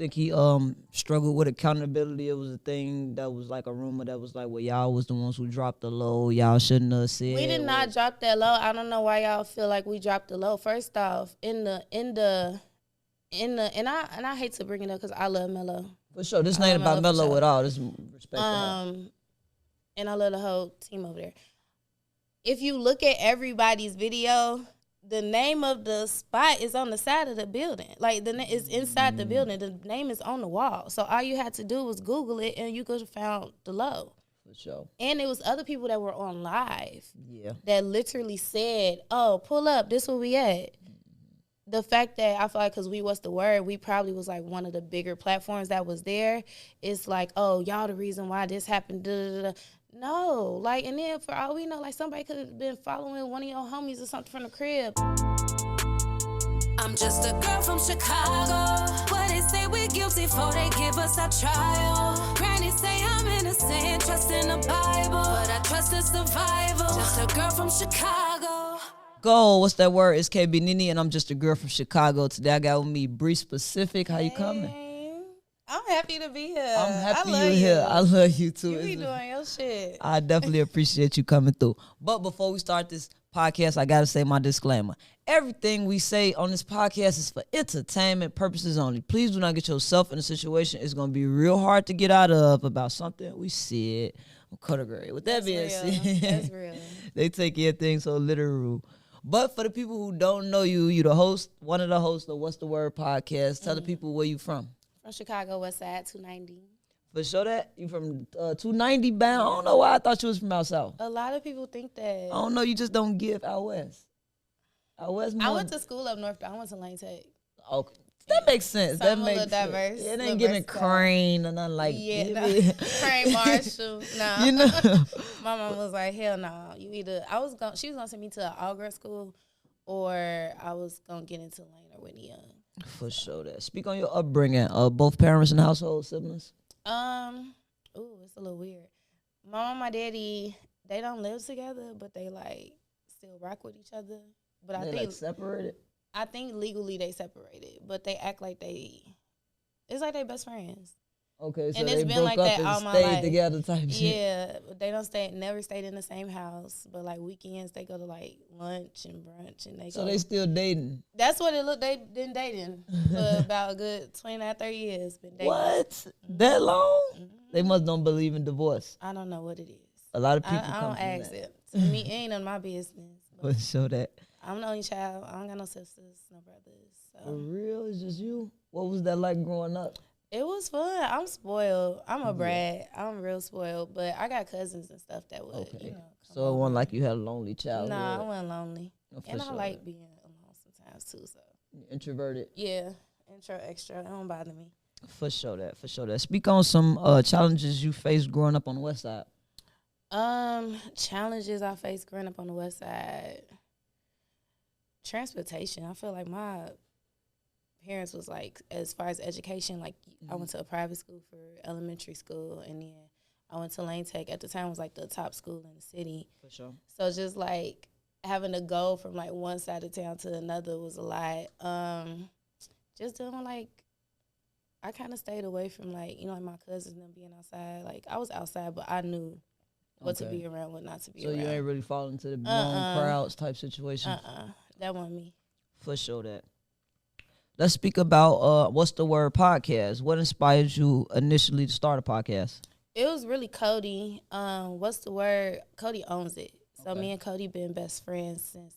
think he struggled with accountability? It was a thing that was like a rumor that was like, well, y'all was the ones who dropped the low. Y'all shouldn't have said. We did not drop that low. I don't know why y'all feel like we dropped the low. First off, and I hate to bring it up because I love Mello. For sure, this ain't about Mello at all. This respect. And I love the whole team over there. If you look at everybody's video, the name of the spot is on the side of the building. Like, it's inside the building. The name is on the wall. So all you had to do was Google it, and you could have found the low. For sure. And it was other people that were on live. Yeah. That literally said, oh, pull up, this where we at. The fact that I feel like because we was the word, we probably was like one of the bigger platforms that was there. It's like, oh, y'all the reason why this happened. Da, da, da. No, like, and then for all we know, like somebody could have been following one of your homies or something from the crib. I'm just a girl from Chicago. What they say we guilty for, they give us our trial. Granny say I'm innocent, trust in the Bible, but I trust the survival. Just a girl from Chicago. Go, what's that word? It's KB Nene, and I'm just a girl from Chicago. Today I got with me Bree Specific. How you coming? I'm happy to be here. I'm happy you're here. I love you too. You be doing your shit. I definitely appreciate you coming through. But before we start this podcast, I gotta say my disclaimer. Everything we say on this podcast is for entertainment purposes only. Please do not get yourself in a situation it's gonna be real hard to get out of about something we said or could agree. With that being said, that's real. They take everything so literal. But for the people who don't know you, you the host, one of the hosts of What's the Word podcast. Tell the people where you from. From Chicago, West Side, 290. For sure that? You from 290 bound? I don't know why I thought you was from out south. A lot of people think that. I don't know, you just don't give out west. Out west more. I went to school up north, but I went to Lane Tech. Okay. That makes sense. So that I'm makes a little sense. diverse. It ain't giving Crane or nothing like that. Crane Marshall. No. You know. My mom was like, hell no. You either she was gonna send me to an all-girl school or I was gonna get into Lane or Whitney Young. For sure that. Speak on your upbringing. Both parents in the household, siblings? It's a little weird. My mom and my daddy, they don't live together, but they like still rock with each other. But I think like separated. I think legally they separated, but they act like it's like they best friends. Okay, so and they it's been broke like up that and all my stayed life. Together type shit. Yeah, but they don't never stayed in the same house. But like weekends, they go to like lunch and brunch, and So they still dating. That's what it looked. They been dating for about a good 29, 30 years. Been dating. What? Mm-hmm. That long? Mm-hmm. They must don't believe in divorce. I don't know what it is. A lot of people I come don't from ask that. it. To me, it ain't none of my business. But show that. I'm the only child. I don't got no sisters, no brothers. So. For real? It's just you? What was that like growing up? It was fun. I'm spoiled. I'm a brat. I'm real spoiled. But I got cousins and stuff that would, So it wasn't like you had a lonely childhood? Nah, I wasn't lonely. And sure. I like being alone sometimes too. So introverted? Yeah. Intro, extra. It don't bother me. For sure that. Speak on some challenges you faced growing up on the west side. Challenges I faced growing up on the west side. Transportation. I feel like my parents was like, as far as education, like I went to a private school for elementary school, and then I went to Lane Tech. At the time, it was like the top school in the city. For sure. So just like having to go from like one side of town to another was a lot. Just doing like, I kind of stayed away from like, like my cousins and them being outside. Like I was outside, but I knew what to be around, what not to be around. So you ain't really falling into the wrong crowds type situation? That wasn't me. For sure that. Let's speak about What's the Word podcast. What inspired you initially to start a podcast? It was really Cody. What's the Word? Cody owns it. So me and Cody been best friends since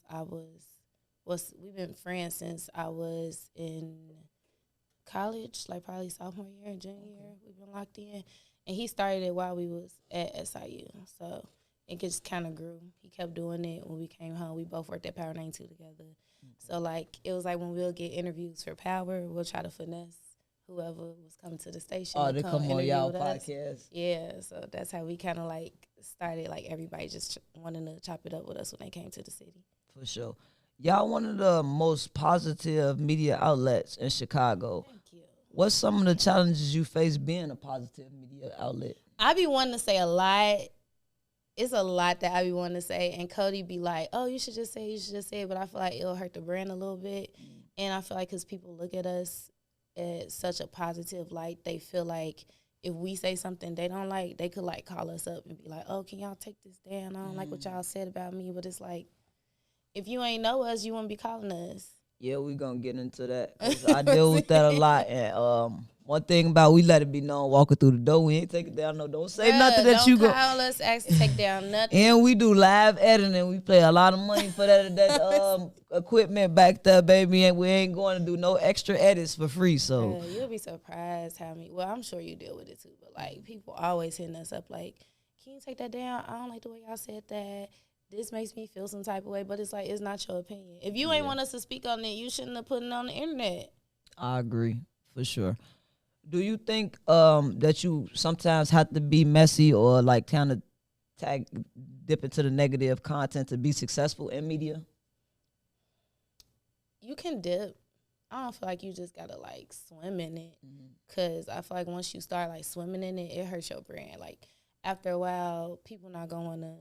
we've been friends since I was in college, like probably sophomore year and junior year. We've been locked in. And he started it while we was at SIU. So it just kind of grew. He kept doing it when we came home. We both worked at Power 92 together. So, like, it was like when we'll get interviews for Power, we'll try to finesse whoever was coming to the station. Oh, they come on y'all podcast. Yeah, so that's how we kind of, like, started, like, everybody just wanting to chop it up with us when they came to the city. For sure. Y'all one of the most positive media outlets in Chicago. Thank you. What's some of the challenges you face being a positive media outlet? I be wanting to say a lot. It's a lot that I be wanting to say, and Cody be like, oh, you should just say it, but I feel like it'll hurt the brand a little bit, and I feel like because people look at us at such a positive light. They feel like if we say something they don't like, they could like call us up and be like, oh, can y'all take this down? I don't like what y'all said about me. But it's like, if you ain't know us, you wouldn't be calling us. Yeah, we gonna get into that. 'Cause I deal with that a lot. And one thing about we let it be known walking through the door, we ain't take it down. No, don't say nothing that you go. Don't call us, ask to take down nothing. And we do live editing. We pay a lot of money for that equipment back there, baby. And we ain't going to do no extra edits for free. So you'll be surprised how many. Well, I'm sure you deal with it too. But like people always hitting us up like, can you take that down? I don't like the way y'all said that. This makes me feel some type of way, but it's like, it's not your opinion. If you ain't want us to speak on it, you shouldn't have put it on the internet. I agree, for sure. Do you think that you sometimes have to be messy or like kind of dip into the negative content to be successful in media? You can dip. I don't feel like you just gotta like swim in it, because I feel like once you start like swimming in it, it hurts your brand. Like, after a while, people not going to,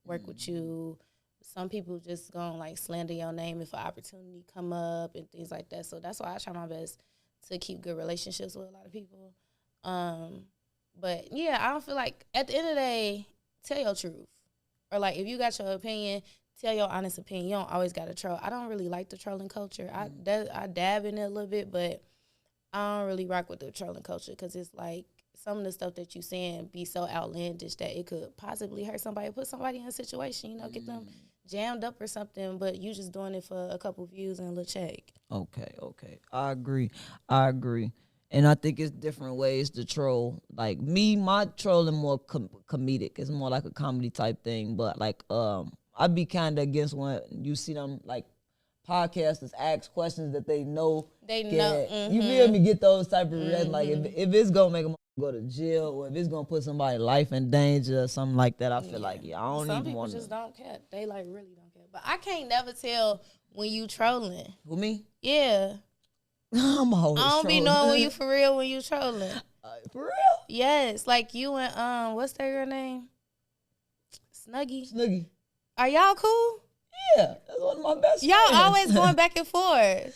work with you. Some people just going to, like, slander your name if an opportunity come up and things like that. So that's why I try my best to keep good relationships with a lot of people. But, yeah, I don't feel like, at the end of the day, tell your truth. Or, like, if you got your opinion, tell your honest opinion. You don't always got to troll. I don't really like the trolling culture. I dab in it a little bit, but I don't really rock with the trolling culture because it's like, some of the stuff that you saying be so outlandish that it could possibly hurt somebody, put somebody in a situation, get them jammed up or something, but you just doing it for a couple views and a little check. Okay. I agree. And I think it's different ways to troll. Like me, my trolling more comedic. It's more like a comedy type thing. But like, I'd be kind of against when you see them like podcasters ask questions that they know. You feel me? Get those type of reactions. Like if it's gonna make them go to jail or if it's gonna put somebody's life in danger or something like that, I feel like I don't Some even want to. Some people just don't care. They like really don't care. But I can't never tell when you trolling. Who, me? Yeah. I'm always I don't trolling. be knowing when you for real when you trolling. For real? Yes. Like you and what's that girl name? Snuggie. Are y'all cool? Yeah, that's one of my best Y'all friends. always going back and forth.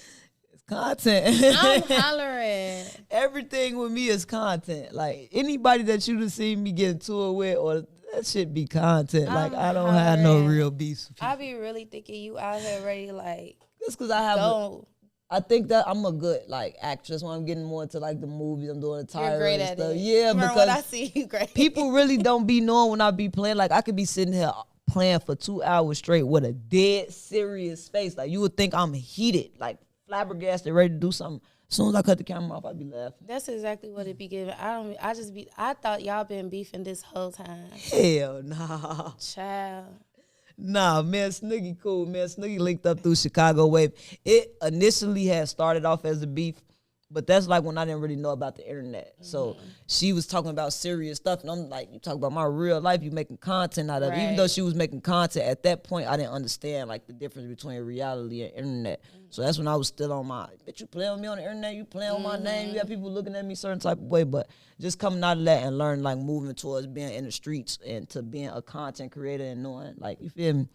Content. I'm hollering. Everything with me is content. Like anybody that you just see me get into it with, or that shit be content. Like I don't have no real beef. I be really thinking you out here ready like. Just because I have. I think that I'm a good like actress when I'm getting more into like the movies. I'm doing the tire. You're great at it. Yeah, remember because when I see you great. People really don't be knowing when I be playing. Like I could be sitting here playing for 2 hours straight with a dead serious face. Like you would think I'm heated, like flabbergasted, ready to do something. As soon as I cut the camera off, I'd be laughing. That's exactly what it be giving. I thought y'all been beefing this whole time. Hell nah. Child. Nah, man, Snooki cool, man. Snooki linked up through Chicago Wave. It initially had started off as a beef, but that's like when I didn't really know about the internet. So she was talking about serious stuff, and I'm like, you talk about my real life, you making content out of it. Even though she was making content, at that point, I didn't understand like the difference between reality and internet. So that's when I was still on my, bitch, you playing with me on the internet, you playing with my name, you got people looking at me certain type of way. But just coming out of that and learning like moving towards being in the streets and to being a content creator and knowing, like, you feel me?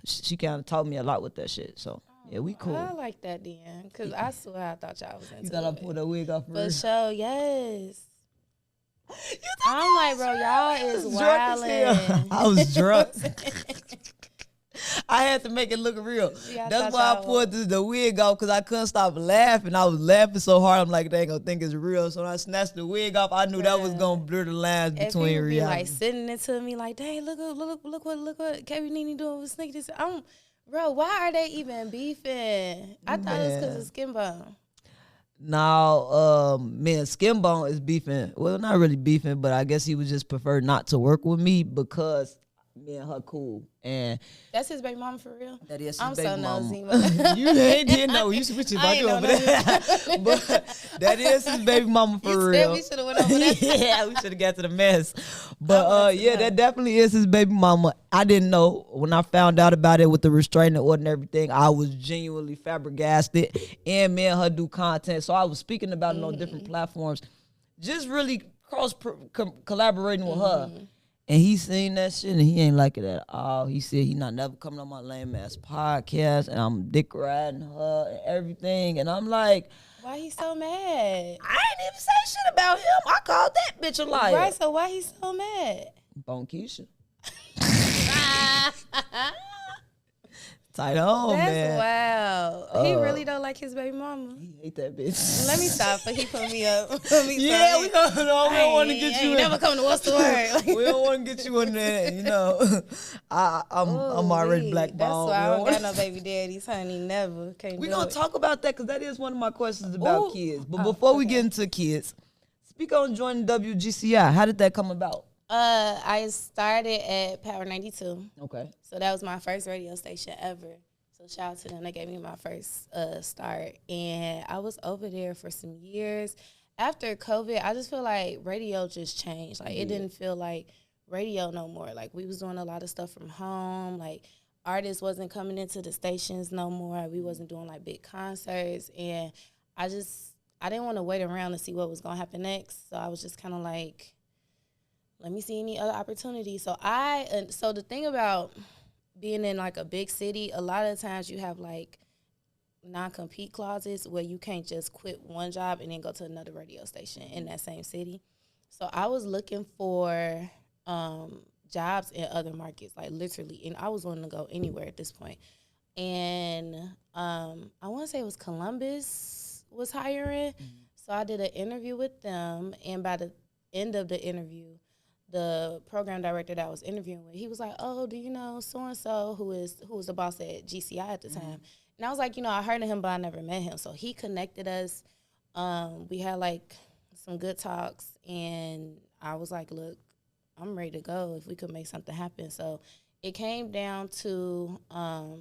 She kind of taught me a lot with that shit, so. Yeah, we cool. I like that then, because I swear I thought y'all was into it. You thought I pulled that wig off for real? For sure, yes. I'm like, bro, y'all is wildin'. I was drunk. I had to make it look real. That's why I pulled the wig off, because I couldn't stop laughing. I was laughing so hard, I'm like, they ain't gonna think it's real. So when I snatched the wig off, I knew that was gonna blur the lines between reality. Be like sitting into me like, dang, look what KB Nene doing with Sneaky. Bro, why are they even beefing? I thought it was because of Skin Bone. Now, man, Skin Bone is beefing. Well, not really beefing, but I guess he would just prefer not to work with me because me and her cool. And that's his baby mama for real? That is his I'm baby so mama. nosy. You didn't know. You switching about you over there. But that is his baby mama for you real. We should have went over there. Yeah, we should have got to the mess. But yeah, that definitely is his baby mama. I didn't know. When I found out about it with the restraining order and everything, I was genuinely flabbergasted. And me and her do content. So I was speaking about it on different platforms. Just really collaborating with her. And he seen that shit and he ain't like it at all. He said he not never coming on my lame ass podcast and I'm dick riding her and everything. And I'm like, Why he so mad? I ain't even say shit about him. I called that bitch a liar. Right, so why he so mad? Bon Keisha. Tight on, That's man. wild. He really don't like his baby mama. He hate that bitch. Let me stop, but he put me up. Yeah, we don't want to get you in. Never come to what's the word. We don't want to get you in there, you know. I'm already blackballed. That's why I don't got no baby daddies, honey. Never. Can't We're do going it. to talk about that because that is one of my questions about Ooh. kids. But before we get into kids, speak on joining WGCI. How did that come about? I started at Power 92. Okay. So that was my first radio station ever. So shout out to them. They gave me my first start. And I was over there for some years. After COVID, I just feel like radio just changed. Like, it didn't feel like radio no more. Like, we was doing a lot of stuff from home. Like, artists wasn't coming into the stations no more. We wasn't doing, like, big concerts. And I didn't want to wait around to see what was going to happen next. So I was just kind of like, let me see any other opportunities. So the thing about being in like a big city, a lot of times you have like non-compete clauses where you can't just quit one job and then go to another radio station in that same city. So I was looking for jobs in other markets, like literally, and I was willing to go anywhere at this point. And I want to say it was Columbus was hiring. So I did an interview with them, and by the end of the interview, the program director that I was interviewing with, he was like, oh, do you know so-and-so who was the boss at GCI at the time? And I was like, I heard of him, but I never met him. So he connected us. We had, like, some good talks, and I was like, look, I'm ready to go if we could make something happen. So it came down to I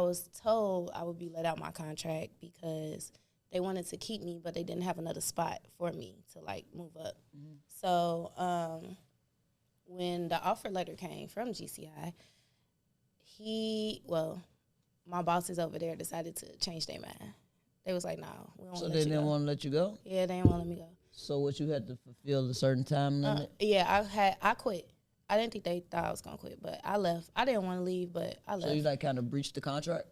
was told I would be let out my contract because they wanted to keep me, but they didn't have another spot for me to, like, move up. So when the offer letter came from GCI, my bosses over there decided to change their mind. They was like, no, we don't want to let you go. So they didn't want to let you go? Yeah, they didn't want to let me go. So what, you had to fulfill a certain time limit? Yeah, I quit. I didn't think they thought I was going to quit, but I left. I didn't want to leave, but I left. So you, like, kind of breached the contract?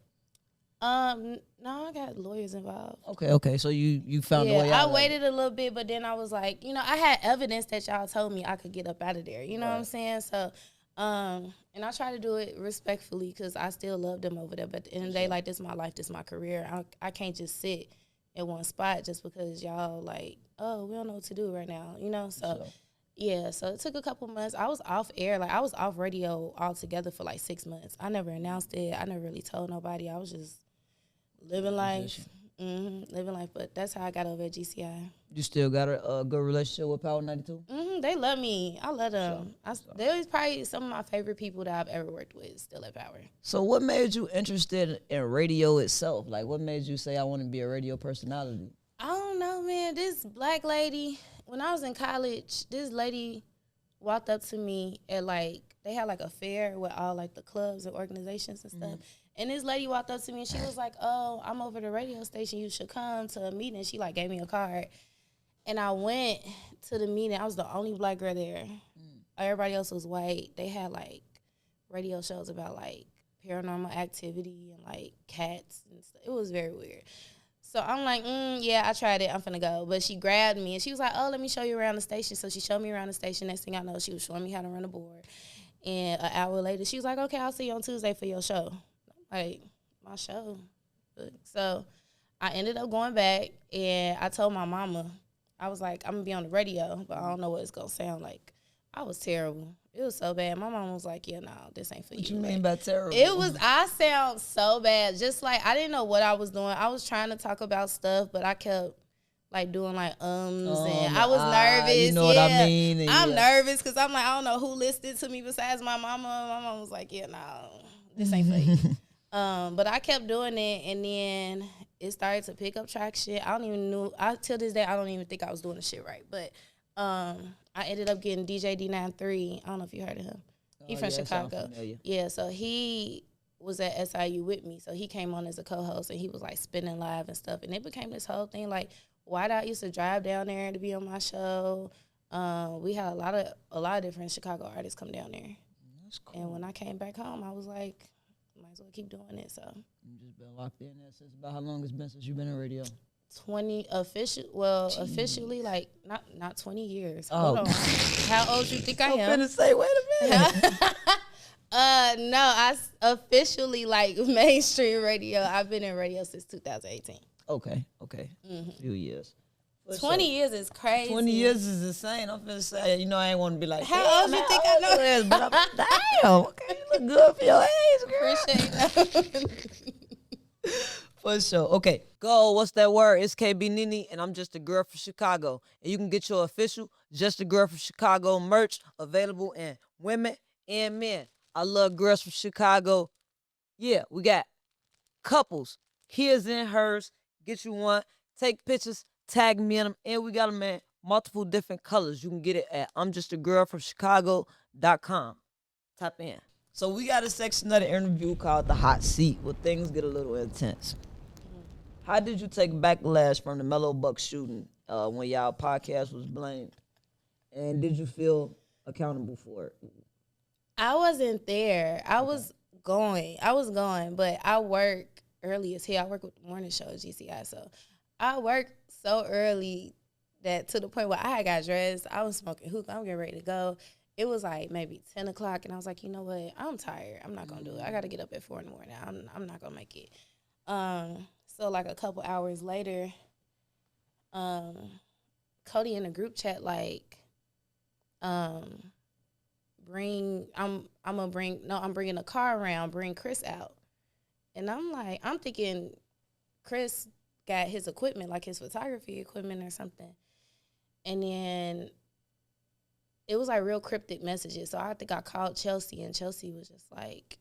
No, I got lawyers involved. Okay. So you found a way out. I waited a little bit, but then I was like, I had evidence that y'all told me I could get up out of there. You know what I'm saying? So, and I try to do it respectfully because I still love them over there. But at the end of the day, like, this is my life, this is my career. I can't just sit in one spot just because y'all like, oh, we don't know what to do right now. So. Yeah, so it took a couple months. I was off air. Like, I was off radio altogether for like 6 months. I never announced it. I never really told nobody. I was just living life. Living life. But that's how I got over at GCI. You still got a good relationship with Power 92? They love me. I love them. They're probably some of my favorite people that I've ever worked with still at Power. So what made you interested in radio itself? Like, what made you say, I want to be a radio personality? I don't know, man. This black lady, when I was in college, this lady walked up to me at, like, they had, like, a fair with all, like, the clubs and organizations and stuff. And this lady walked up to me, and she was like, oh, I'm over the radio station. You should come to a meeting. She, like, gave me a card. And I went to the meeting. I was the only black girl there. Everybody else was white. They had, like, radio shows about, like, paranormal activity and, like, cats and stuff. It was very weird. So I'm like, yeah, I tried it. I'm finna go. But she grabbed me, and she was like, oh, let me show you around the station. So she showed me around the station. Next thing I know, she was showing me how to run a board. And an hour later, she was like, okay, I'll see you on Tuesday for your show. Like, my show. So I ended up going back, and I told my mama, I was like, I'm going to be on the radio, but I don't know what it's going to sound like. I was terrible. It was so bad. My mom was like, yeah, no, this ain't for you. What you mean by terrible? I sound so bad. Just like, I didn't know what I was doing. I was trying to talk about stuff, but I kept, like, doing, like, and I was nervous. You know what I mean? I'm nervous because I'm like, I don't know who listened to me besides my mama. My mom was like, yeah, no, this ain't for you. But I kept doing it, and then it started to pick up traction. Till this day, I don't even think I was doing the shit right. But I ended up getting DJ D93. I don't know if you heard of him. He's from Chicago. Yeah, so he was at SIU with me. So he came on as a co-host, and he was, like, spinning live and stuff. And it became this whole thing, like, Whiteout used to drive down there to be on my show. We had a lot of different Chicago artists come down there. That's cool. And when I came back home, I was like, might as well keep doing it. So You just been locked in there since about how long it's been since you've been in radio? 20 officially like not 20 years. Oh. Hold on. How old you think I am? I'm finna say, wait a minute. No, I officially like mainstream radio. I've been in radio since 2018. Okay. A few years. 20 years is crazy. 20 years is insane. I'm finna say, I ain't want to be like, how old you think I know? Is, but I'm, damn, okay, you look good for your age, girl. Appreciate that. For sure. Okay, go. What's that word? It's KB Nene, and I'm just a girl from Chicago. And you can get your official Just a Girl from Chicago merch available in women and men. I love girls from Chicago. Yeah, we got couples, his and hers. Get you one. Take pictures. Tag me in them. And we got them in multiple different colors. You can get it at I'mJustAGirlFromChicago.com. Tap in. So we got a section of the interview called The Hot Seat, where things get a little intense. How did you take backlash from the Mello Bucks shooting when y'all podcast was blamed? And did you feel accountable for it? I wasn't there. I was going, but I work early as hell. I work with the morning show at GCI, so I work so early that to the point where I had got dressed, I was smoking hookah, I'm getting ready to go. It was like maybe 10 o'clock, and I was like, you know what? I'm tired. I'm not going to do it. I got to get up at 4 in the morning. I'm not going to make it. So, like, a couple hours later, Cody in the group chat, like, I'm bringing a car around, bring Chris out. And I'm thinking Chris got his equipment, like his photography equipment or something. And then it was like real cryptic messages. So I think I called Chelsea, and Chelsea was just like,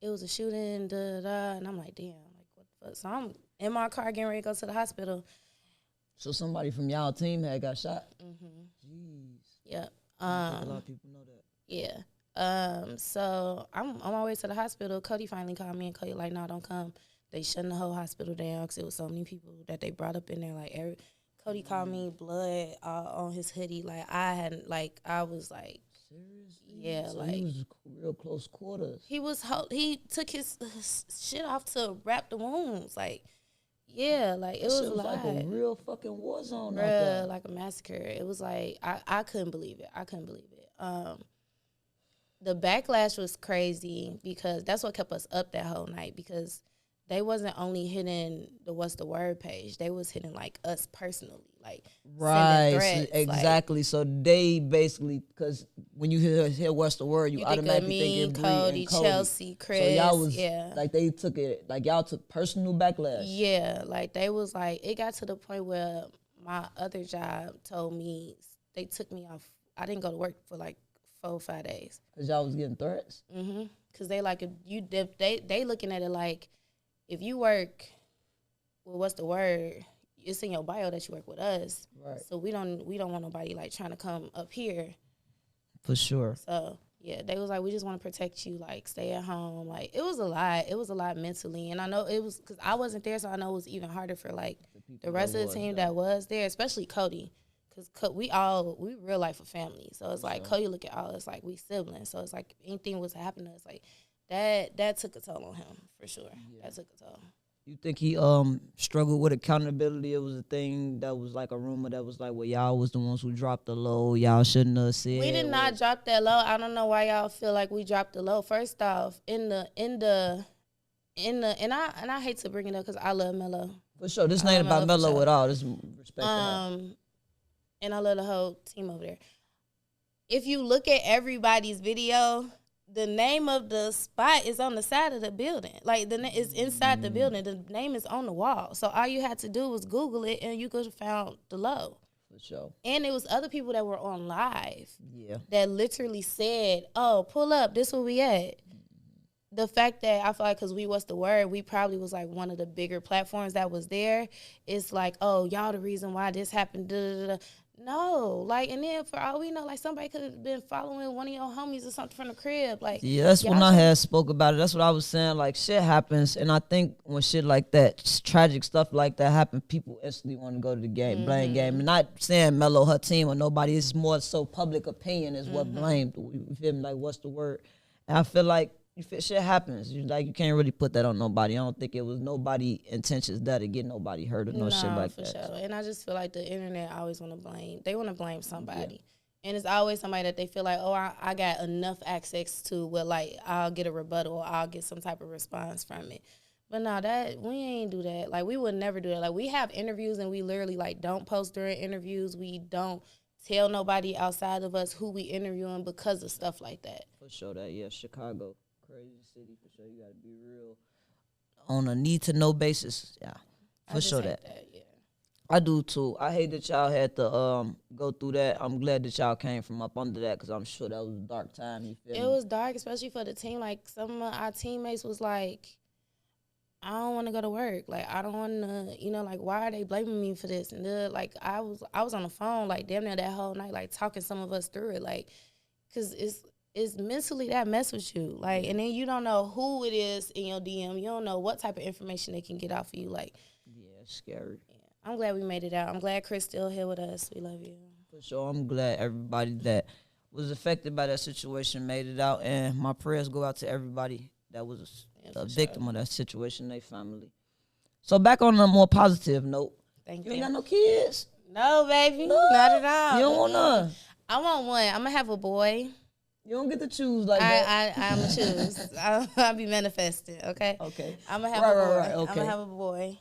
it was a shooting, da-da-da. And I'm like, damn, like, what the fuck? So I'm in my car getting ready to go to the hospital. So somebody from y'all team had got shot? Mm-hmm. Jeez. Yep. I think a lot of people know that. Yeah. So I'm on my way to the hospital. Cody finally called me, and Cody like, no, don't come. They shutting the whole hospital down because it was so many people that they brought up in there. Like, Cody called me, blood on his hoodie. Like, I was like, seriously? Yeah, so like, he was real close quarters. He took his shit off to wrap the wounds. Like, yeah, like, it was a lot. Like a real fucking war zone out Bruh, there. like a massacre. It was like, I couldn't believe it. The backlash was crazy because that's what kept us up that whole night, because they wasn't only hitting the What's the Word page. They was hitting, like, us personally, like, right, sending threats, exactly. Like, so they basically, because when you hear What's the Word, you automatically think of Cody, and Cody, Chelsea, Chris. So y'all was, yeah. like, they took it, like, y'all took personal backlash. Yeah, like, they was like, it got to the point where my other job told me, they took me off. I didn't go to work for, like, 4 or 5 days. Because y'all was getting threats? Mm-hmm. Because they, like, they looking at it like, if you work, well, What's the Word? It's in your bio that you work with us. Right. So we don't want nobody, like, trying to come up here. For sure. So, yeah, they was like, we just want to protect you, like, stay at home. Like, it was a lot. It was a lot mentally. And I know it was, because I wasn't there, so I know it was even harder for, like, the rest of the team that was there, especially Cody. Because we real life a family. So it's like, Cody look at all us like we siblings. So it's like anything was happening to us, like, that took a toll on him, for sure. Yeah. That took a toll. You think he struggled with accountability? It was a thing that was like a rumor that was like, well, y'all was the ones who dropped the low. Y'all shouldn't have said. We did not drop that low. I don't know why y'all feel like we dropped the low. First off, and I hate to bring it up because I love Mello. For sure, this ain't about Mello at all. This respect. And I love the whole team over there. If you look at everybody's video, the name of the spot is on the side of the building. Like, it's inside the building. The name is on the wall. So all you had to do was Google it, and you could have found the low. For sure. And it was other people that were on live. Yeah. That literally said, oh, pull up, this where we at. The fact that I feel like because we What's the Word, we probably was like one of the bigger platforms that was there. It's like, oh, y'all the reason why this happened. Da, da, da. No, like, and then for all we know, like, somebody could have been following one of your homies or something from the crib. Like, yeah, that's when I had spoke about it. That's what I was saying. Like, shit happens, and I think when shit like that, tragic stuff like that happen, people instantly want to go to the game, blame game. And not saying Mello, her team, or nobody. It's more so public opinion is what blamed. You feel me? Like, What's the Word? And I feel like you feel shit happens. You can't really put that on nobody. I don't think it was nobody intentions that to get nobody hurt or no shit like for that. Sure. And I just feel like the internet always want to blame. They want to blame somebody. Yeah. And it's always somebody that they feel like, oh, I got enough access to where, like, I'll get a rebuttal or I'll get some type of response from it. But no, we ain't do that. Like, we would never do that. Like, we have interviews and we literally, like, don't post during interviews. We don't tell nobody outside of us who we interviewing because of stuff like that. For sure that, yeah, Chicago, crazy city, for sure. You got to be real on a need-to-know basis. Yeah, for sure that. Yeah. I do too. I hate that y'all had to go through that. I'm glad that y'all came from up under that because I'm sure that was a dark time. You feel me? It was dark, especially for the team. Like, some of our teammates was like, I don't want to go to work. Like, I don't want to, like, why are they blaming me for this? And like, I was on the phone, like, damn near that whole night, like, talking some of us through it. Like, because it's mentally that mess with you. Like, and then you don't know who it is in your DM. You don't know what type of information they can get off of you. Like, yeah, it's scary. Yeah. I'm glad we made it out. I'm glad Chris still here with us. We love you. For sure. I'm glad everybody that was affected by that situation made it out. And my prayers go out to everybody that was a victim of that situation, their family. So back on a more positive note. Thank you. You ain't got no kids? No, baby. No. Not at all. You don't want none? I want one. I'm going to have a boy. You don't get to choose like that. I'm going to choose. I'll be manifesting, okay? Okay. I'm going to have a boy. Right, okay. I'm going to have a boy.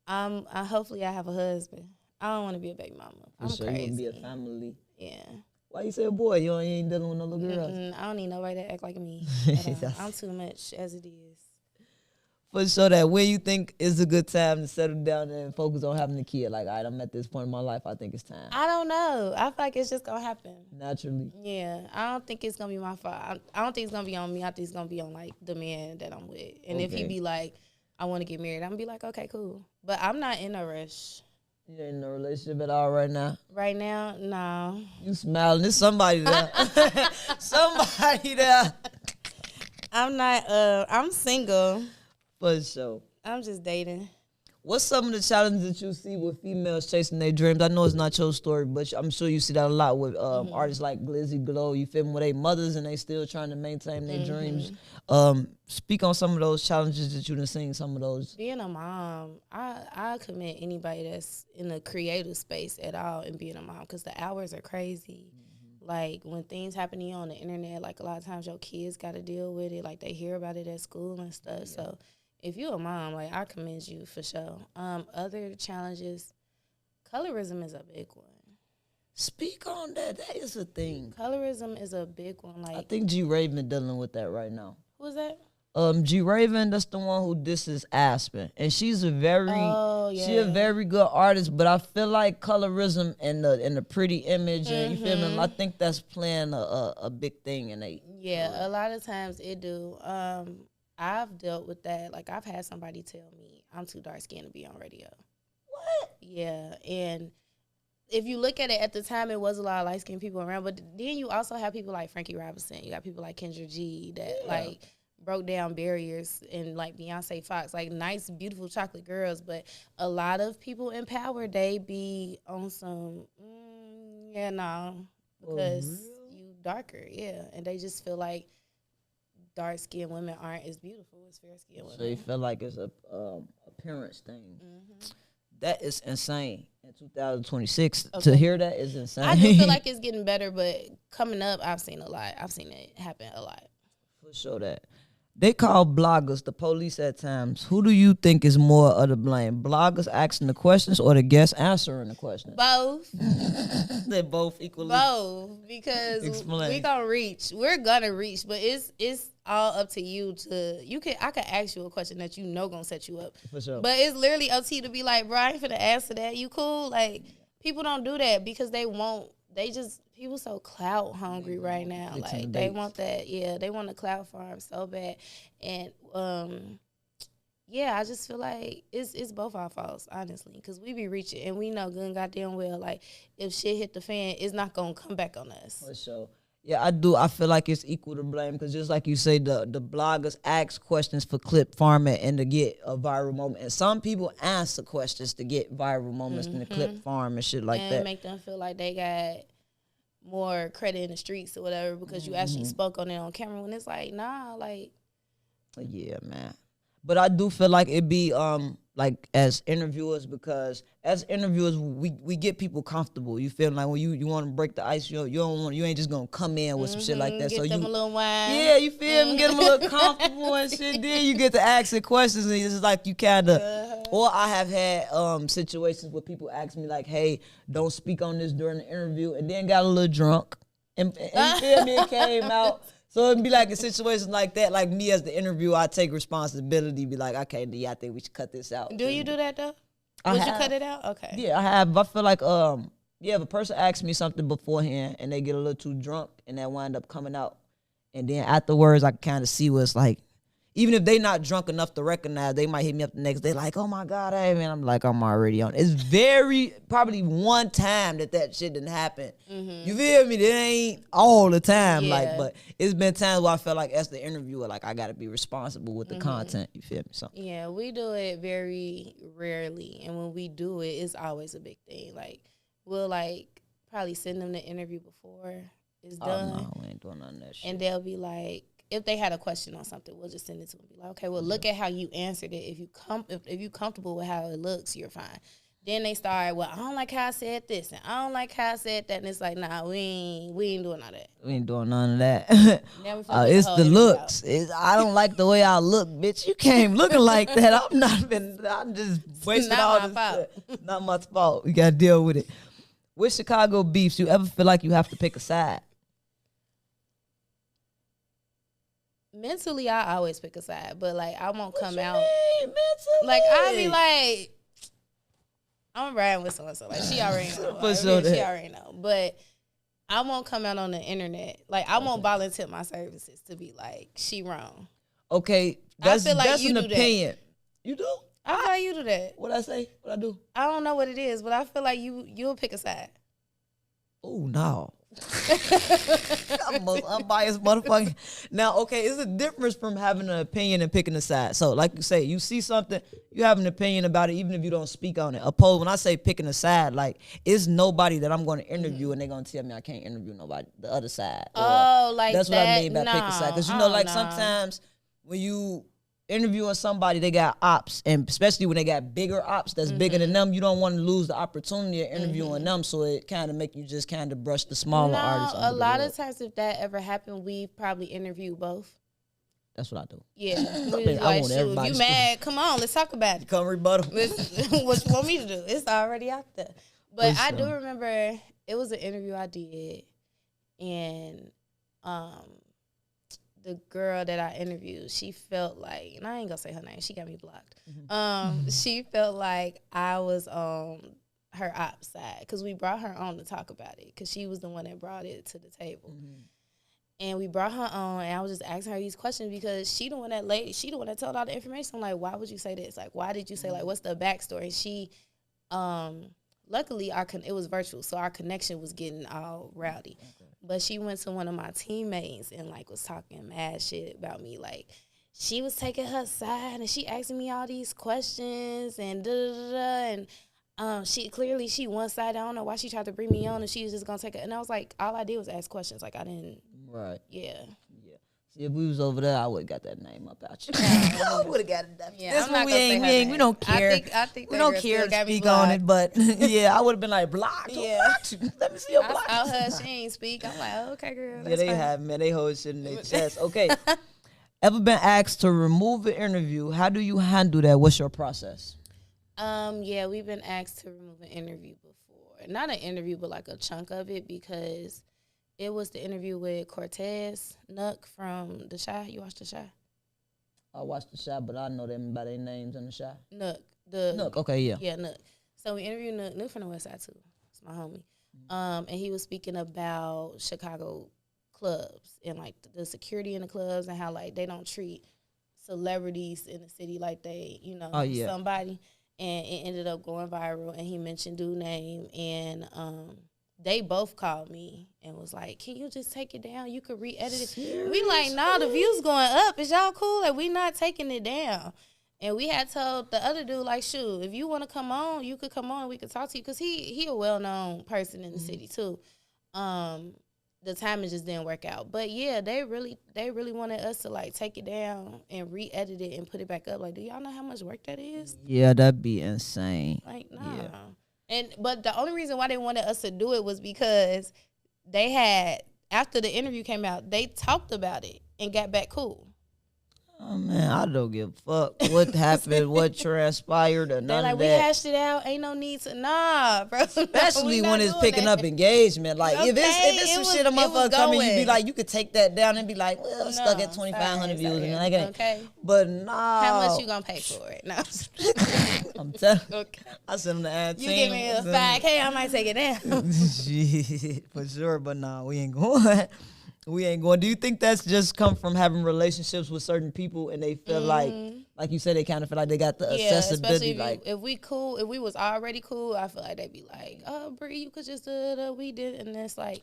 Hopefully I have a husband. I don't want to be a baby mama. I'm crazy. You want to be a family. Yeah. Why you say a boy? You ain't dealing with no little girls. I don't need nobody to act like me. I'm too much as it is. For sure that when you think is a good time to settle down and focus on having a kid, like, all right, I'm at this point in my life, I think it's time. I don't know. I feel like it's just going to happen. Naturally. Yeah. I don't think it's going to be my fault. I don't think it's going to be on me. I think it's going to be on, like, the man that I'm with. And if he be like, I want to get married, I'm going to be like, okay, cool. But I'm not in a rush. You ain't in a relationship at all right now? Right now, no. You smiling. There's somebody there. Somebody there. I'm not, I'm single. For sure. I'm just dating. What's some of the challenges that you see with females chasing their dreams? I know it's not your story, but I'm sure you see that a lot with artists like Glizzy Glow. You feel me? With their mothers and they still trying to maintain their dreams. Speak on some of those challenges that you've seen, some of those. Being a mom, I commend anybody that's in the creative space at all in being a mom because the hours are crazy. Like, when things happen to you on the internet, like, a lot of times your kids got to deal with it. Like, they hear about it at school and stuff. Yeah. So, if you're a mom, like, I commend you for sure. Other challenges, colorism is a big one. Speak on that. That is a thing. Colorism is a big one. Like, I think G Raven dealing with that right now. Who's that? G Raven, that's the one who disses Aspen, and she's a very good artist. But I feel like colorism and the pretty image, and you feel me? I think that's playing a big thing in it. Yeah, a lot of times it do. I've dealt with that. Like, I've had somebody tell me I'm too dark skinned to be on radio. What? Yeah, and if you look at it at the time, it was a lot of light skinned people around. But then you also have people like Frankie Robinson. You got people like Kendra G that like broke down barriers, and like Beyonce Fox, like nice, beautiful chocolate girls. But a lot of people in power, they be on some, because you darker, and they just feel like dark-skinned women aren't as beautiful as fair-skinned women. So you feel like it's a appearance thing. That is insane. In 2026, to hear that is insane. I do feel like it's getting better, but coming up, I've seen a lot. I've seen it happen a lot. For sure that. They call bloggers the police at times. Who do you think is more of the blame? Bloggers asking the questions or the guests answering the questions? Both. They're both equally. Both, because we're gonna reach. We're gonna reach, but it's all up to you to. I could ask you a question that gonna set you up. For sure. But it's literally up to you to be like, bro, I ain't finna answer that. You cool? Like, people don't do that because they won't. People so clout hungry right now. Like, they want that. Yeah, they want a clout farm so bad. And I just feel like it's both our faults, honestly, because we be reaching and we know good and goddamn well, like, if shit hit the fan, it's not gonna come back on us. For sure. Yeah, I do. I feel like it's equal to blame because just like you say, the bloggers ask questions for clip farming and to get a viral moment. And some people answer questions to get viral moments in the clip farm and shit like that. And make them feel like they got more credit in the streets or whatever because you actually spoke on it on camera. When it's like, nah, like. Yeah, man. But I do feel like it be like as interviewers, because as interviewers we get people comfortable. You feel like when you want to break the ice, you ain't just gonna come in with some shit like that. Get So them a little wine. Yeah, you feel me? Get them a little comfortable and shit. Then you get to asking questions, and it's like you kind of. Or I have had situations where people ask me like, "Hey, don't speak on this during the interview," and then got a little drunk, and you feel me? It came out. So it'd be like in situations like that, like me as the interviewer, I take responsibility, be like, okay, I think we should cut this out. Do you do that though? Would you cut it out? Okay. Yeah, I have. I feel like if a person asks me something beforehand and they get a little too drunk and that wind up coming out, and then afterwards I kind of see what it's like. Even if they not drunk enough to recognize, they might hit me up the next day like, oh my God, hey man, I'm like, I'm already on. It's probably one time that shit didn't happen. You feel me? It ain't all the time, but it's been times where I felt like as the interviewer, like I gotta be responsible with the content. You feel me? So yeah, we do it very rarely, and when we do it, it's always a big thing. Like we'll like probably send them the interview before it's done. No, we ain't doing none of that shit. And they'll be like, if they had a question on something, we'll just send it to them. Be like, okay, well, look at how you answered it. If you comfortable with how it looks, you're fine. Then they start, well, I don't like how I said this, and I don't like how I said that, and it's like, nah, we ain't doing all that. We ain't doing none of that. It's the looks. I don't like the way I look, bitch. You came looking like that. I'm just wasting all this shit. Not my fault. You gotta deal with it. With Chicago beefs, you ever feel like you have to pick a side? Mentally, I always pick a side, but like I won't come out. Mentally? Like I'll be like, I'm riding with so like she already know. She already know, but I won't come out on the internet. Like I won't volunteer my services to be like she wrong. Okay, that's an opinion. You do? I feel like you do that. What I say? What I do? I don't know what it is, but I feel like you'll pick a side. Oh no. I'm the most unbiased motherfucker. Now, okay, it's a difference from having an opinion and picking a side. So, like you say, you see something, you have an opinion about it, even if you don't speak on it. Opposed, when I say picking a side, like it's nobody that I'm going to interview and they're going to tell me I can't interview nobody, the other side. Oh, like that's that? What I mean by pick a side. Because sometimes when you interviewing somebody, they got ops, and especially when they got bigger ops that's bigger than them, you don't want to lose the opportunity of interviewing them, so it kind of make you just kind of brush the smaller artists. A lot of times, if that ever happened, we probably interview both. That's what I do. Yeah, I want everybody. You mad? Come on, let's talk about it. Come rebuttal. What you want me to do? It's already out there. But I do remember it was an interview I did, and the girl that I interviewed, she felt like, and I ain't gonna say her name, she got me blocked. She felt like I was on her ops side because we brought her on to talk about it because she was the one that brought it to the table. And we brought her on, and I was just asking her these questions because she the one that told all the information. I'm like, why would you say this? Like, why did you say, like, what's the backstory? And she, luckily, it was virtual, so our connection was getting all rowdy. But she went to one of my teammates and, like, was talking mad shit about me. Like, she was taking her side, and she asking me all these questions, and da-da-da-da, and she one-sided. I don't know why she tried to bring me on, and she was just going to take it. And I was like, all I did was ask questions. Like, I didn't. Right. Yeah. See, if we was over there, I would have got that name up out you. I would have got it. Yeah, that's what we don't care. I think we don't care to speak on it, but yeah, I would have been like, blocked. Yeah. Let me see your block. I saw her, she ain't speak. I'm like, oh, okay, girl. Yeah, they have, man. They hold shit in their chest. Okay. Ever been asked to remove an interview? How do you handle that? What's your process? Yeah, we've been asked to remove an interview before. Not an interview, but like a chunk of it because it was the interview with Cortez Nook from The Chi. You watched The Chi? I watched The Chi, but I know them by their names on The Chi. Nook. Okay, yeah. Yeah, Nook. So we interviewed Nook. Nook from the West Side, too. It's my homie. And he was speaking about Chicago clubs and, like, the security in the clubs and how, like, they don't treat celebrities in the city like they, somebody. And it ended up going viral, and he mentioned dude's name, and they both called me and was like, can you just take it down? You could re-edit it. Seriously? We like, nah, the views going up. Is y'all cool? Like, we not taking it down. And we had told the other dude, like, shoot, if you want to come on, you could come on and we could talk to you. Because he a well-known person in the city, too. The timing just didn't work out. But yeah, they really wanted us to like take it down and re-edit it and put it back up. Like, do y'all know how much work that is? Yeah, that'd be insane. Like, nah. Yeah. But the only reason why they wanted us to do it was because they had, after the interview came out, they talked about it and got back cool. Oh man, I don't give a fuck what happened, what transpired, or none of that. We hashed it out. Ain't no need to, bro. Especially when it's picking up engagement. Like if it's some shit a motherfucker coming, you be like, you could take that down and be like, well, stuck at 2,500 views and like that. Okay. But nah. How much you gonna pay for it? No. I'm telling you. Okay. I sent him the ad. You give me a 5K, I might take it down. Shit, for sure. But nah, we ain't going. We ain't going. Do you think that's just come from having relationships with certain people and they feel like you said, they kind of feel like they got the accessibility? Especially if we was already cool, I feel like they'd be like, oh, Bree, you could just do that. We did. And it's like,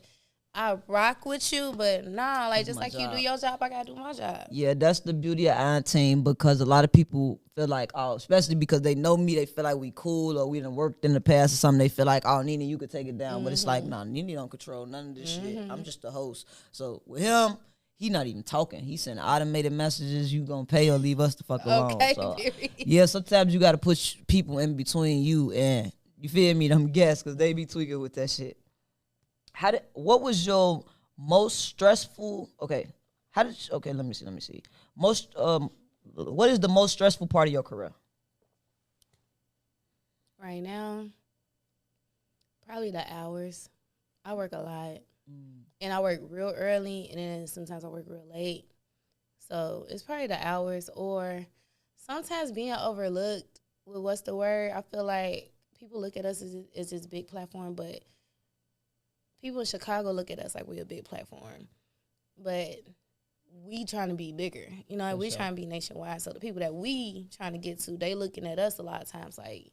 I rock with you, but nah, like just like job. You do your job, I gotta do my job. Yeah, that's the beauty of our team, because a lot of people feel like, oh, especially because they know me, they feel like we cool or we done worked in the past or something. They feel like, oh, Nene, you could take it down. But it's like, nah, Nene don't control none of this shit. I'm just the host. So with him, he not even talking. He sending automated messages. You gonna pay or leave us the fuck alone. Okay, so, yeah, sometimes you gotta push people in between you and, you feel me, them guests, because they be tweaking with that shit. What was your most stressful? Okay, let me see. What is the most stressful part of your career? Right now, probably the hours. I work a lot, and I work real early, and then sometimes I work real late. So it's probably the hours, or sometimes being overlooked with what's the word. I feel like people look at us as this big platform, but people in Chicago look at us like we're a big platform, but we trying to be bigger. You know, like we trying to be nationwide. So the people that we trying to get to, they looking at us a lot of times like,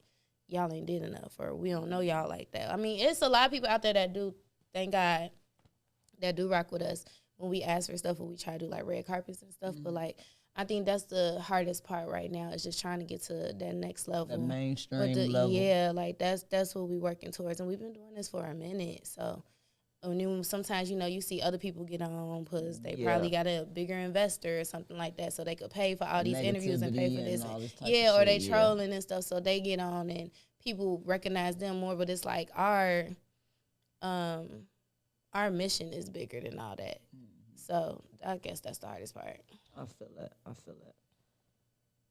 y'all ain't did enough, or we don't know y'all like that. I mean, it's a lot of people out there that do, thank God, that do rock with us when we ask for stuff, when we try to do like red carpets and stuff. But like, I think that's the hardest part right now, is just trying to get to that next level. The mainstream level. Yeah, like that's what we working towards. And we've been doing this for a minute. So sometimes, you know, you see other people get on because they probably got a bigger investor or something like that, so they could pay for all these interviews and pay for this. Or they trolling and stuff, so they get on and people recognize them more. But it's like our mission is bigger than all that. So I guess that's the hardest part. I feel that.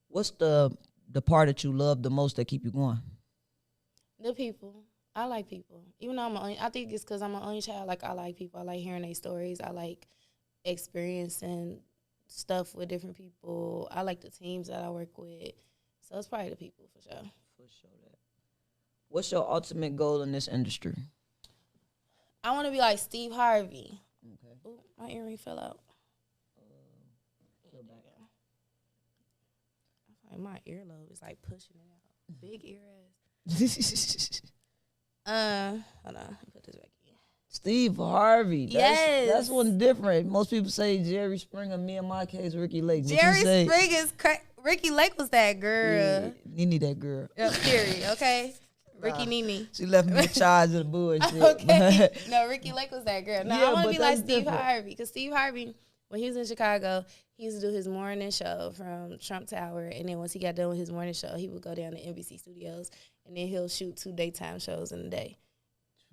What's the part that you love the most that keep you going? The people. I like people. Even though I think it's because I'm an only child. Like, I like people. I like hearing their stories. I like experiencing stuff with different people. I like the teams that I work with. So it's probably the people, for sure. For sure. What's your ultimate goal in this industry? I want to be like Steve Harvey. Okay. Ooh, my earring fell out. Like my earlobe is like pushing it out. Big ear ass. Hold on. Put this back in. Steve Harvey. That's one different. Most people say Jerry Springer. Me and my case, Ricky Lake. Jerry Springer's Ricky Lake was that girl. Yeah, Nene that girl. Period. Okay. Ricky Nene. She left me in charge of the bullshit. Okay. No, Ricky Lake was that girl. No, I want to be like Steve Harvey, because Steve Harvey, when he was in Chicago, he used to do his morning show from Trump Tower, and then once he got done with his morning show, he would go down to NBC Studios, and then he'll shoot 2 daytime shows in a day.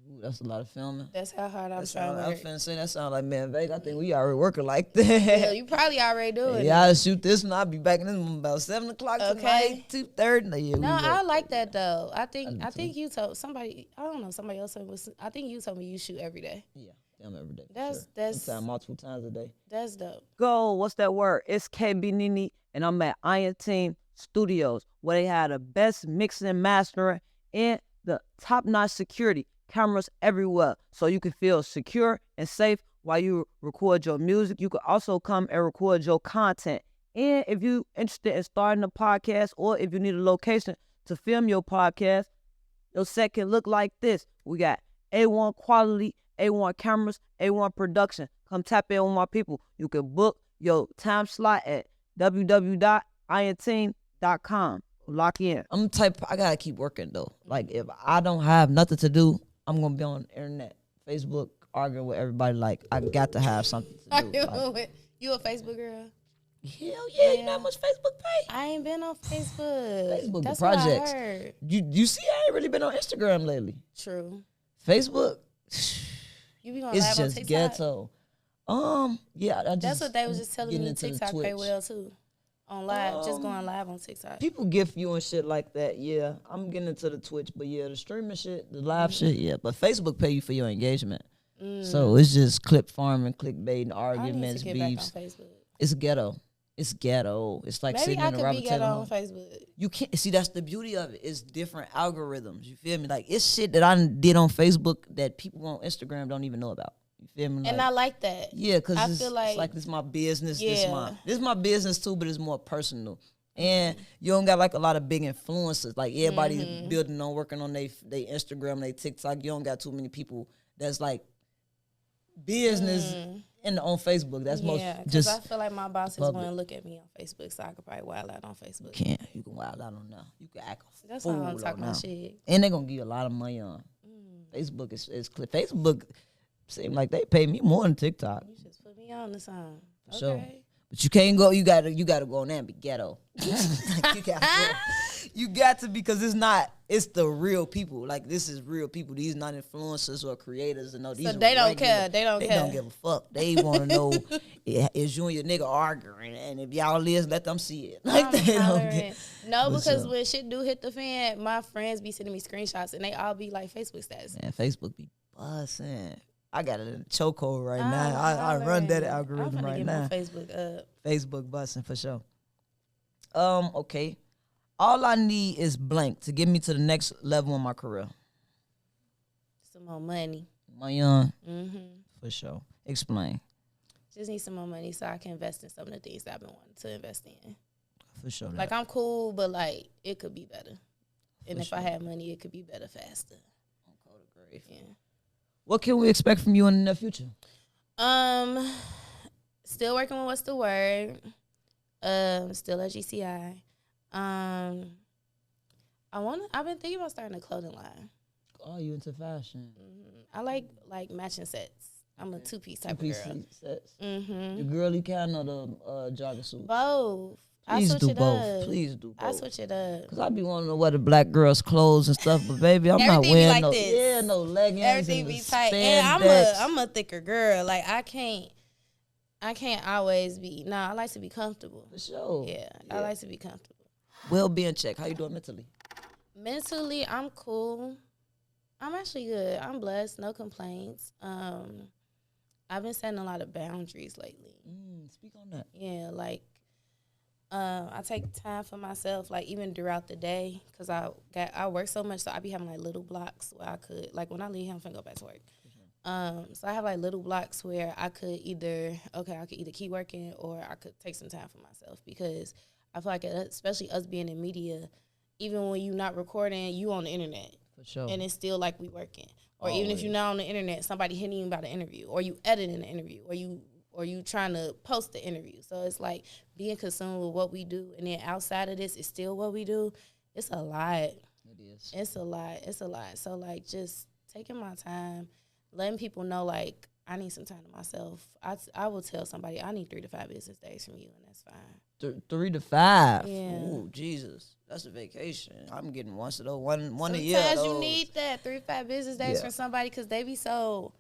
Ooh, that's a lot of filming. That's how hard I'm trying to work. I'm finna say that sound like Man Vegas. I think we already working like that. Yeah, you probably already doing it. Yeah, I'll shoot this one. I'll be back in this one about 7 o'clock tonight, 2:30. No, I like that though. I think you told somebody. I don't know. Somebody else told me. I think you told me you shoot every day. Yeah, damn every day. That's sometimes multiple times a day. That's dope. Go. What's that word? It's KB Nene, and I'm at Iron Team Studios, where they had the best mixing and mastering and the top-notch security. Cameras everywhere, so you can feel secure and safe while you record your music. You can also come and record your content. And if you're interested in starting a podcast, or if you need a location to film your podcast, your set can look like this. We got A1 quality, A1 cameras, A1 production. Come tap in with my people. You can book your time slot at www.ionteam.com. Lock in. I'm the type, I gotta keep working though. Like, if I don't have nothing to do, I'm gonna be on the internet, Facebook, arguing with everybody. Like, I got to have something to do. Like, you a Facebook girl? Hell yeah, you know how much Facebook pay? I ain't been on Facebook. Facebook, That's the projects. what I heard. You see, I ain't really been on Instagram lately. True. Facebook, You be going it's live on just TikTok? ghetto. Yeah, That's what they was just telling me. into the TikTok pay Twitch. well too. On live, just going live on TikTok. People gift you and shit like that. Yeah, I'm getting into the Twitch, but yeah, the streaming shit, the live shit, yeah. But Facebook pay you for your engagement, so it's just clip farming, clickbaiting, arguments, I need to get beefs. back on Facebook. It's ghetto. It's ghetto. It's like Maybe sitting I in a could Robert be ghetto Taylor on home. Facebook. You can't see, that's the beauty of it. It's different algorithms. You feel me? Like, it's shit that I did on Facebook that people on Instagram don't even know about. You feel me? Like, And I like that. yeah, because I it's feel like, like this is my business. Yeah. This is my business too, but it's more personal. And you don't got like a lot of big influencers. Like, everybody building on, working on they Instagram, they TikTok. You don't got too many people that's like business on Facebook. That's most just. I feel like my bosses want to look at me on Facebook, so I could probably wild out on Facebook. You can wild out on now. You can act a That's fool how I'm talking on about now. shit. And they're gonna give you a lot of money on. Facebook is clear. Facebook seem like they pay me more than TikTok. You just put me on the song. For sure. But you can't go. You gotta go on there and be ghetto. You got to, because it's the real people. Like, this is real people. These not influencers or creators. And no, these So they don't care. They don't care. Don't give a fuck. They want to know is you and your nigga arguing, and if y'all is, let them see it. Like, they don't get. No, because when shit do hit the fan, my friends be sending me screenshots, and they all be like Facebook stats. Man, Facebook be busting. I got it in a chokehold right now. I run that algorithm right now. My Facebook up. Facebook busting for sure. Okay. All I need is blank to get me to the next level in my career. Some more money. My young. For sure. Explain. Just need some more money so I can invest in some of the things that I've been wanting to invest in. For sure. Like, I'm cool, but like, it could be better. And if I had money, it could be better faster. Yeah. What can we expect from you in the near future? Still working with What's the Word. Still at GCI. I've been thinking about starting a clothing line. Oh, you into fashion? I like matching sets. I'm a two-piece type of girl. Sets. The girly kind or the jogger suit? Both. Please do both. Up. Please do both. I switch it up. Cause I be wanting to wear the black girls' clothes and stuff, but baby, I'm not wearing no leggings. Everything and be the tight. And spandex. I'm a thicker girl. Like, I can't always be. Nah, I like to be comfortable. For sure. Yeah, I like to be comfortable. Well-being check. How you doing mentally? Mentally, I'm cool. I'm actually good. I'm blessed. No complaints. I've been setting a lot of boundaries lately. Speak on that. Yeah, like, I take time for myself, like, even throughout the day, because I work so much, so I be having, like, little blocks where I could, like, when I leave here, I'm finna go back to work. So I have, like, little blocks where I could either keep working or I could take some time for myself, because I feel like, especially us being in media, even when you're not recording, you on the internet. For sure. And it's still like we working. Or Always. even if you're not on the internet, somebody hitting you about an interview, or you editing the interview, or you trying to post the interview. So it's like being consumed with what we do, and then outside of this, it's still what we do. It's a lot. It is. It's a lot. So, like, just taking my time, letting people know, like, I need some time to myself. I will tell somebody I need 3 to 5 business days from you, and that's fine. 3 to 5. Yeah. Ooh, Jesus. That's a vacation. I'm getting one a year. Sometimes you need that 3 to 5 business days from somebody, because they be so,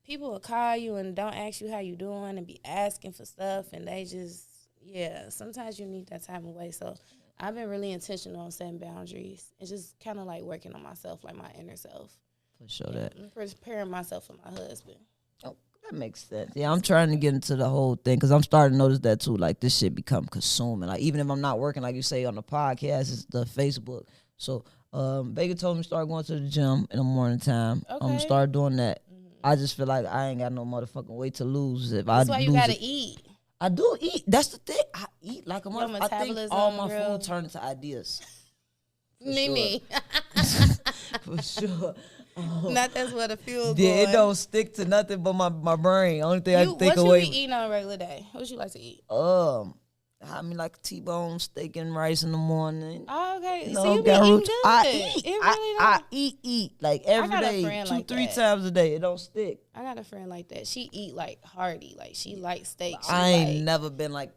people will call you and don't ask you how you doing and be asking for stuff, and they just, sometimes you need that time away. So I've been really intentional on setting boundaries and just kind of like working on myself, like my inner self. For sure that. I'm preparing myself for my husband. Oh, that makes sense. Yeah, I'm trying to get into the whole thing because I'm starting to notice that too. Like, this shit become consuming. Like, even if I'm not working, like you say on the podcast, it's the Facebook. So Vega told me to start going to the gym in the morning time. I'm gonna start doing that. I just feel like I ain't got no motherfucking weight to lose. That's why you gotta eat. I do eat. That's the thing. I eat like a motherfucker. I think all my real. food turn into ideas. Me. For sure. Not that's what it feels. Yeah, it don't stick to nothing but my brain. Only thing I think what away. What you be eating on a regular day? What you like to eat? I mean, like T-bone steak and rice in the morning. Oh, okay. You So know, you be eating good. I eat. It really I don't. eat like every got a day, friend 2, like 3 that. times a day. It don't stick. I got a friend like that. She eat like hearty. Like she likes steak. I ain't never been like.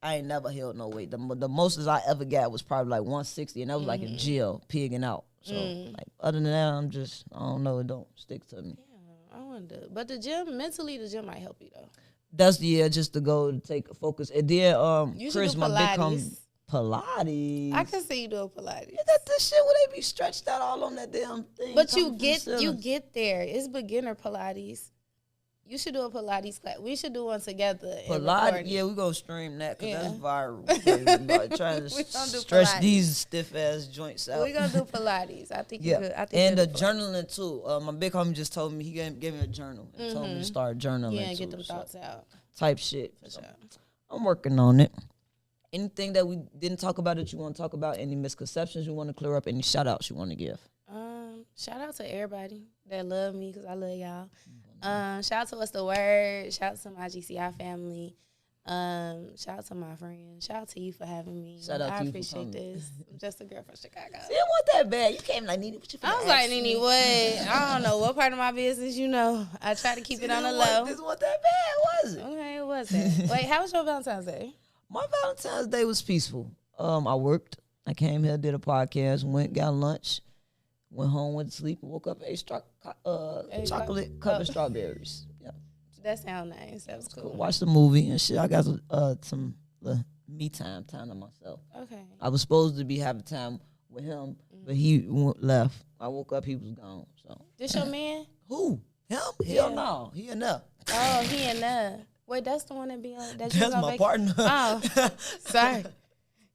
I ain't never held no weight. The most as I ever got was probably like 160, and that was like in jail, pigging out. So like other than that, I don't know. It don't stick to me. Yeah, I wonder. But the gym, mentally, the gym might help you though. That's just to go to take a focus. And then You should Chris, do my big Pilates. Pilates. I can see you doing Pilates. Is that the shit where they be stretched out all on that damn thing? But coming you from the get ceiling? there. It's beginner Pilates. You should do a Pilates class. We should do one together. Pilates, yeah, we gonna stream that because Yeah. that's viral. Like, trying to We gonna do stretch Pilates. these stiff ass joints out. We're gonna do Pilates. I think you Yeah, could. I think and you the could do Pilates. journaling too. My big homie just told me he gave me a journal and told me to start journaling. Yeah, and too, get them so thoughts out. type shit. For So, sure. I'm working on it. Anything that we didn't talk about that you want to talk about? Any misconceptions you want to clear up? Any shout outs you want to give? Shout out to everybody that love me because I love y'all. Shout out to What's the Word. Shout out to my GCI family. Shout out to my friends. Shout out to you for having me. Shout out I to you for appreciate coming. this. I'm just a girl from Chicago. See, it wasn't that bad. You came like, Nene, what you I was like, Nene, what? I don't know what part of my business you know. I try to keep it on the low. This wasn't that bad, was it? Okay, it wasn't. Wait, how was your Valentine's Day? My Valentine's Day was peaceful. I worked. I came here, did a podcast, went, got lunch, went home, went to sleep, woke up, ate chocolate covered strawberries. Yeah, That sound nice. That was cool. watched the movie and shit. I got some me time to myself. Okay. I was supposed to be having time with him, but he left. I woke up, he was gone. So This your man? who? Him? Yeah. Hell no. He enough. Oh, he in there. Wait, that's the one that be on. That you That's was on my vac- partner. Oh, sorry.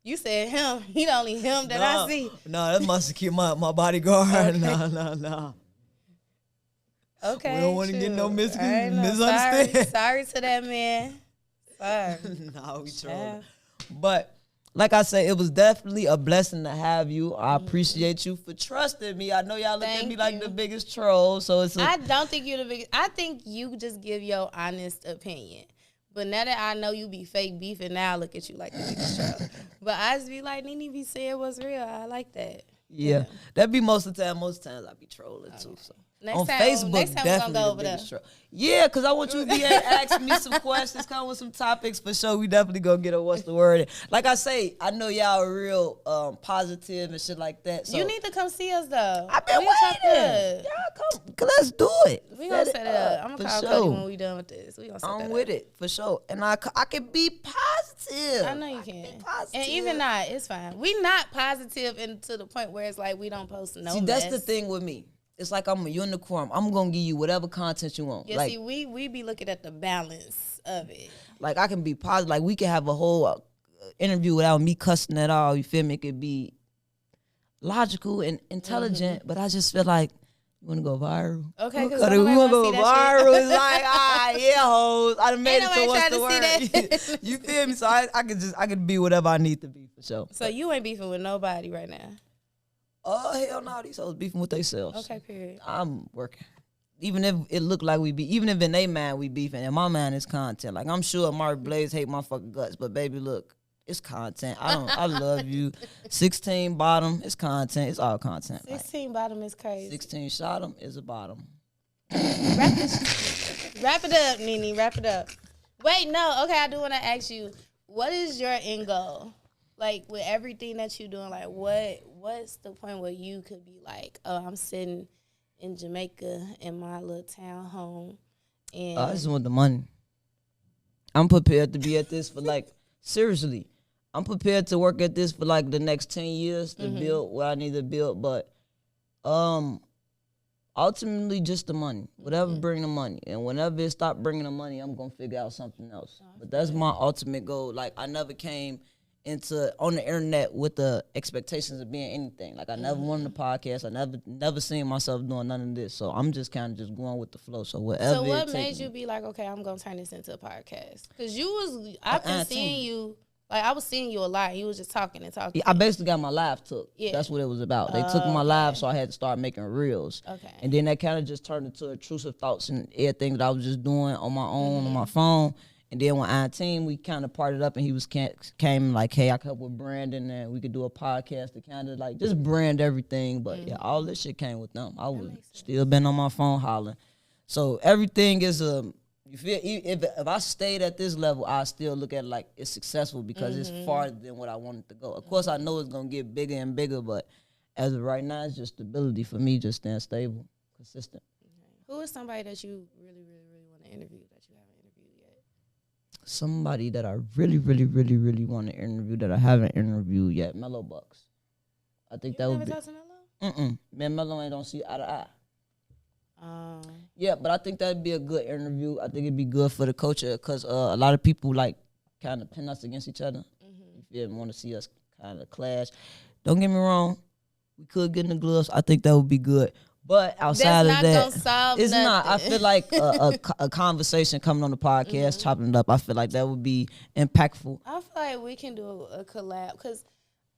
You said him. He the only him that I see. No, that's my secure, my bodyguard. Okay. No. Okay. We don't wanna get no shoot. I know. misunderstand. Sorry to that man. Sorry. No, we Yeah. trolling. But like I said, it was definitely a blessing to have you. I appreciate you for trusting me. I know y'all look at Thank me like you. the biggest troll, so it's I don't think you're the biggest. I think you just give your honest opinion. But now that I know you be fake beefing, now I look at you like the biggest troll. But I just be like, Nene be saying what's real. I like that. yeah. That be most of the time. Most times I be trolling too. So. Next On time, Facebook, next time we're definitely gonna go the over there. biggest troll. Yeah, because I want you to be ask me some questions, come with some topics for sure. We definitely gonna get a what's the word. Like I say, I know y'all are real positive and shit like that. So You need to come see us though. I've been We'll talk waiting. good. Y'all come, let's do it. We gonna set it up. I'm for gonna call sure. Cody when we done with this. We gonna set that I'm up. with it for sure, and I can be positive. I know you be can. positive. And even not, it's fine. We not positive and to the point where it's like we don't post no See, that's mess. the thing with me. It's like I'm a unicorn. I'm gonna give you whatever content you want. Yeah, like, see, we be looking at the balance of it. like I can be positive. Like we can have a whole interview without me cussing at all. You feel me? It could be logical and intelligent, but I just feel like you want to go viral. Okay, we because want to go viral. It's like, yeah, hoes. I done made Ain't it to nobody what's trying the to see word. that. You feel me? So I can be whatever I need to be for sure. So you ain't beefing with nobody right now. Oh hell no, these hoes beefing with themselves. Okay, period. I'm working. Even if it look like we be, even if in they mind we beefing, in my mind it's content. Like I'm sure Mark Blaze hate my fucking guts, but baby, look, it's content. I love you. 16 bottom, it's content. It's all content. Like, 16 bottom is crazy. 16 shot him is a bottom. Wrap it up, Nene. Wrap it up. Wait, no. Okay, I do want to ask you, what is your end goal? Like with everything that you're doing, like what's the point where you could be like, oh, I'm sitting in Jamaica in my little town home, and I just want the money. I'm prepared to be at this for like seriously. I'm prepared to work at this for like the next 10 years to build what I need to build, but ultimately just the money. Whatever bring the money, and whenever it stop bringing the money, I'm gonna figure out something else. But that's my ultimate goal. Like I never came into on the internet with the expectations of being anything. Like I never wanted a podcast. I never seen myself doing none of this. So I'm just kind of just going with the flow. So whatever. So what it made take you me. be like, okay, I'm gonna turn this into a podcast? Because I've been seeing too. you, like I was seeing you a lot. You was just talking and talking. Yeah, I basically got my live took. Yeah. That's what it was about. They took my live, so I had to start making reels. Okay. And then that kind of just turned into intrusive thoughts and everything that I was just doing on my own, on my phone. And then when our team, we kind of parted up, and he was came like, hey, I could help with branding, and we could do a podcast to kind of like just brand everything. But yeah, all this shit came with them. I would still been on my phone hollering. So everything is you feel if I stayed at this level, I still look at it like it's successful because it's farther than what I wanted to go. Of course, I know it's gonna get bigger and bigger, but as of right now, it's just stability for me, just staying stable, consistent. Who is somebody that you really, really, really want to interview that you haven't interviewed yet? Somebody that I really, really, really, really want to interview that I haven't interviewed yet, Mello Bucks. I think that would be. Never talked to Mello? Me and Mello ain't don't see eye to eye. Yeah, but I think that'd be a good interview. I think it'd be good for the culture because a lot of people like kind of pin us against each other. You feel me? Want to see us kind of clash. Don't get me wrong, we could get in the gloves. I think that would be good. But outside of that, it's nothing. Not. I feel like a conversation coming on the podcast, chopping it up. I feel like that would be impactful. I feel like we can do a collab because,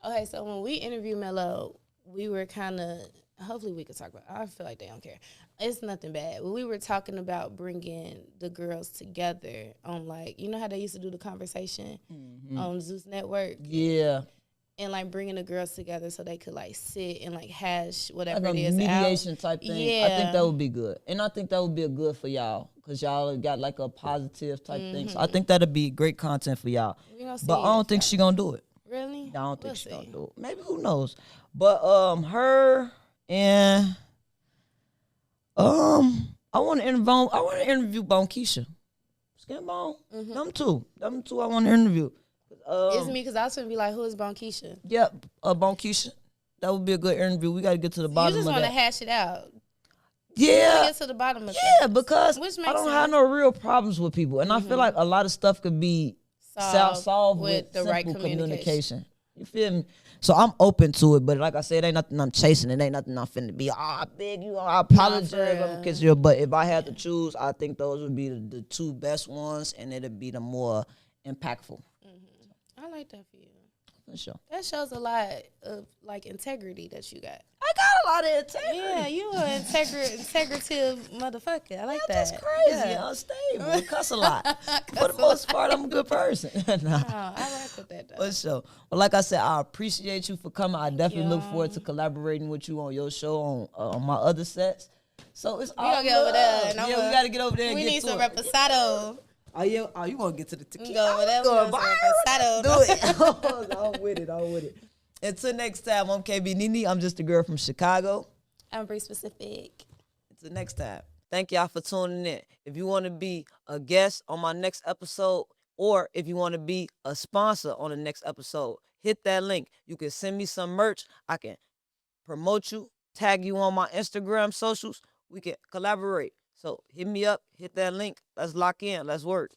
okay, so when we interviewed Mello, we were kind of. Hopefully we could talk about it. I feel like they don't care. It's nothing bad. We were talking about bringing the girls together on, like, you know how they used to do the conversation on Zeus Network? Yeah. And, like, bringing the girls together so they could, like, sit and, like, hash whatever like it is mediation out. Type thing. Yeah. I think that would be good. And I think that would be a good for y'all because y'all got, like, a positive type thing. So I think that'd be great content for y'all. But I don't think she gonna do it. Really? I don't think she gonna do it. Maybe, who knows? But her... And I want to interview Bone Keisha. Skin Bone. Them two I want to interview. It's me because I was gonna be like, who is Bone Keisha? Yeah, Bone Keisha. That would be a good interview. We got to get to the bottom of that. You just want to hash it out. Yeah. Get to the bottom of Yeah, because I don't have no real problems with people. And I feel like a lot of stuff could be solved with the right communication. You feel me? So I'm open to it, but like I said, ain't nothing I'm chasing. It ain't nothing I'm finna be, big, I apologize if I'm kissing you. But if I had to choose, I think those would be the two best ones, and it'd be the more impactful. I like that for you. For sure. That shows a lot of, like, integrity that you got. I got a lot of integrity. Yeah, you an integrative motherfucker. I like that. That's crazy. Yeah. Unstable. I cuss a lot. For the most part, I'm a good person. Nah. I like with that, though. For sure. Well, like I said, I appreciate you for coming. I definitely look forward to collaborating with you on your show, on my other sets. So it's all we gonna get over there. Yeah, we gotta get over there and we get need to some it. reposado. Oh, yeah. Oh, you want to get to the tequila? Go over there. Do it. I'm with it. Until next time, I'm KB Nene. I'm just a girl from Chicago. I'm Bree specific. Until next time. Thank y'all for tuning in. If you want to be a guest on my next episode, or if you want to be a sponsor on the next episode, hit that link. You can send me some merch. I can promote you, tag you on my Instagram socials. We can collaborate. So hit me up, hit that link. Let's lock in. Let's work.